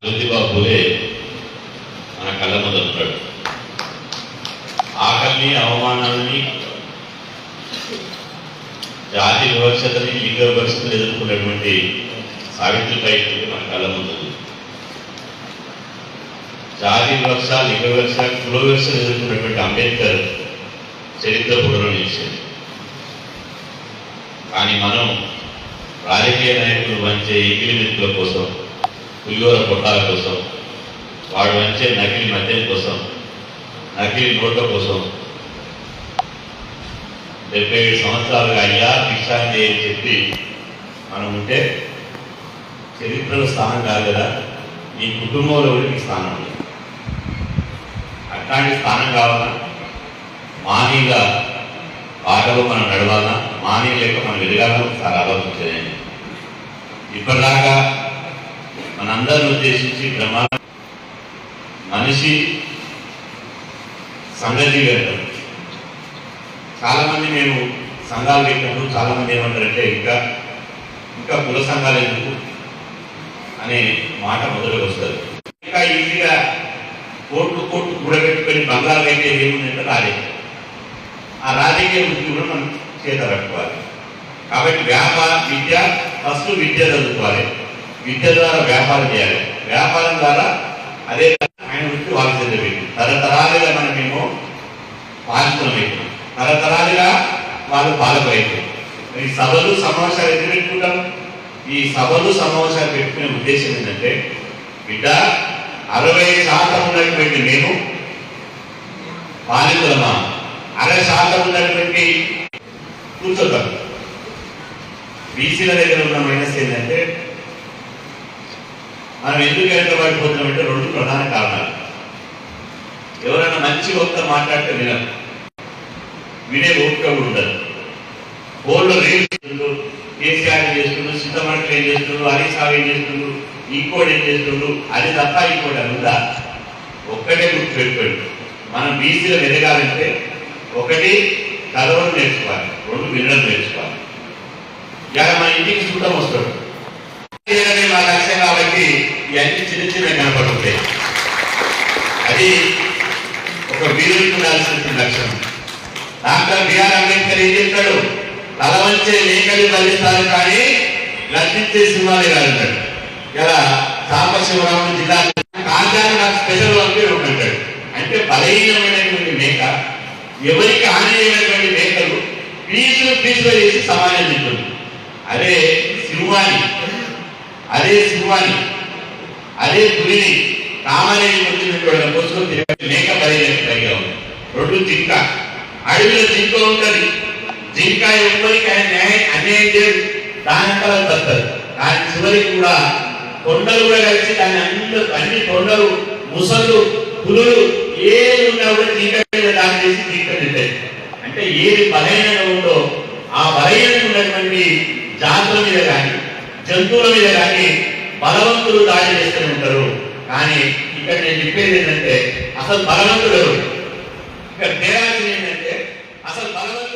జ్యోతిబా పూలే మన కళ్ళ ముందు ఉంటాడు. ఆకలిని, అవమానాలని, జాతి వివక్షతని, లింగ వివక్షతను ఎదుర్కొన్నటువంటి సావిత్రిబాయి పూలే మన కళ్ళ ముందు. జాతి వివక్ష, లింగ వివక్ష, కుల వివక్షను ఎదుర్కొన్నటువంటి అంబేద్కర్ చరిత్ర పుటలో నిలిచింది. కానీ మనం రాజకీయ నాయకులు వంచే ఎగిలి మెతుకుల కోసం, పులిహోర పొట్టాల కోసం, వాడు వంచే నకిలీ మద్యం కోసం, నకిలీ నోట్ల కోసం 77 సంవత్సరాలుగా అయ్యా భిక్షాన్ని అని చెప్పి మనం ఉంటే చరిత్రలో స్థానం కాదు కదా, నీ కుటుంబంలో కూడా నీకు స్థానం ఉంది. అట్లాంటి స్థానం కావాలా, మానీగా బాటలో మనం నడవాలా, మానీ లేక మనం ఎదగాలని ఒకసారి ఆలోచించేదండి. ఇప్పటిదాకా మనందరిని ఉద్దేశించి మనిషి సంఘజీవి అంటారు. చాలా మంది మేము సంఘాలు పెట్టినప్పుడు చాలా మంది ఏమంటారంటే ఇంకా కుల సంఘాలు ఎందుకు అనే మాట మొదలుగా వస్తుంది. ఇంకా ఈజీగా కోట్లు కూడబెట్టుకొని బంగారు అయితే ఏముందంటే రాజకీయం. ఆ రాజకీయ వృత్తి కూడా మనం చేత పట్టుకోవాలి. కాబట్టి విద్య ఫస్ట్ విద్య చదువుకోవాలి, విద్య ద్వారా వ్యాపారం చేయాలి, వ్యాపారం ద్వారా అదే ఆయన వృత్తి వాళ్ళు చెందబెట్టి తరతరాలుగా మనమేమో పాలితులం అయిపోయాం, తరతరాలుగా వాళ్ళు పాలకు అయిపోయాం. ఈ సభలు సమావేశాలు ఎందుకు పెట్టుకుంటాం? ఈ సభలు సమావేశాలు పెట్టుకునే ఉద్దేశం ఏంటంటే, బిడ్డ 60% ఉన్నటువంటి మేము పాలితులమా, 60% ఉన్నటువంటి కూర్చోతాం. బీసీల దగ్గర ఉన్న మైనస్ ఏంటంటే, మనం ఎందుకు వెనకబడిపోతున్నామంటే 2 ప్రధాన కారణాలు. ఎవరైనా మంచి ఓపిక మాట్లాడితే వినే ఓపిక కూడా ఉండదు. ఫోన్లో రీల్స్ చేస్తుండ్రు, కేసీఆర్ ఏం చేస్తుండ్రు, సిద్ధమంటలు ఏం చేస్తుండ్రు, హరీష్ రావు ఏం చేస్తుండ్రు, ఇంకోటి ఏం చేస్తుండ్రు, అది తప్ప ఇంకోటి అనుందా? ఒక్కటే గుర్తుపెట్టుకోండి, మనం బీసీలో ఎదగాలంటే 1 చదవడం నేర్చుకోవాలి, 2 వినడం నేర్చుకోవాలి. ఇవాళ మన ఇంటికి చూడడం వస్తాడు మా లక్ష్యం కాబట్టి ఇవన్నీ చిన్న కనపడుతాయి. అది ఒక వీరుడికి ఉండాల్సిన లక్ష్యం. డాక్టర్ బిఆర్ అంబేద్కర్ ఏం చెప్తాడు? తల వంచే లేఖలు బలిస్తారు కానీ లక్షించే సింహాలే కాదంటాడు. ఇలా సాంబశివరావు జిల్లా కాంతాన్ని నాకు స్పెషల్ వర్క్ ఉంటాడు. అంటే బలహీనమైనటువంటి మేక, ఎవరికి హాని అయినటువంటి మేకలు పీసులు చేసి సమాజం తింటుంది. అదే సింహాన్ని అదే పులిని కామరేజీ వచ్చినటువంటి కోసం మేక బలైనట్టు పైగా ఉంది. 2 జింక, అడవిలో జింక ఉంటుంది. జింక ఎవరికి అన్యాయం చేయదు, దానంతా తప్పదు. కానీ చివరికి కూడా కొండలు కూడా కలిసి దాన్ని అన్ని కొండలు, ముసళ్ళు, పులులు ఏది ఉన్నా కూడా జింక మీద దాడి చేసి జింక తింటాయి. అంటే ఏది బలహీనంగా ఉందో ఆ బలహీనంగా ఉన్నటువంటి జాతుల మీద కానీ, జంతువుల మీద కానీ బలవంతులు దాడి చేస్తూనే ఉంటారు. కానీ ఇక్కడ నేను చెప్పేది ఏంటంటే, అసలు బలవంతుడు ఇక్కడ తేరాల్సింది ఏంటంటే, అసలు బలవంతుడు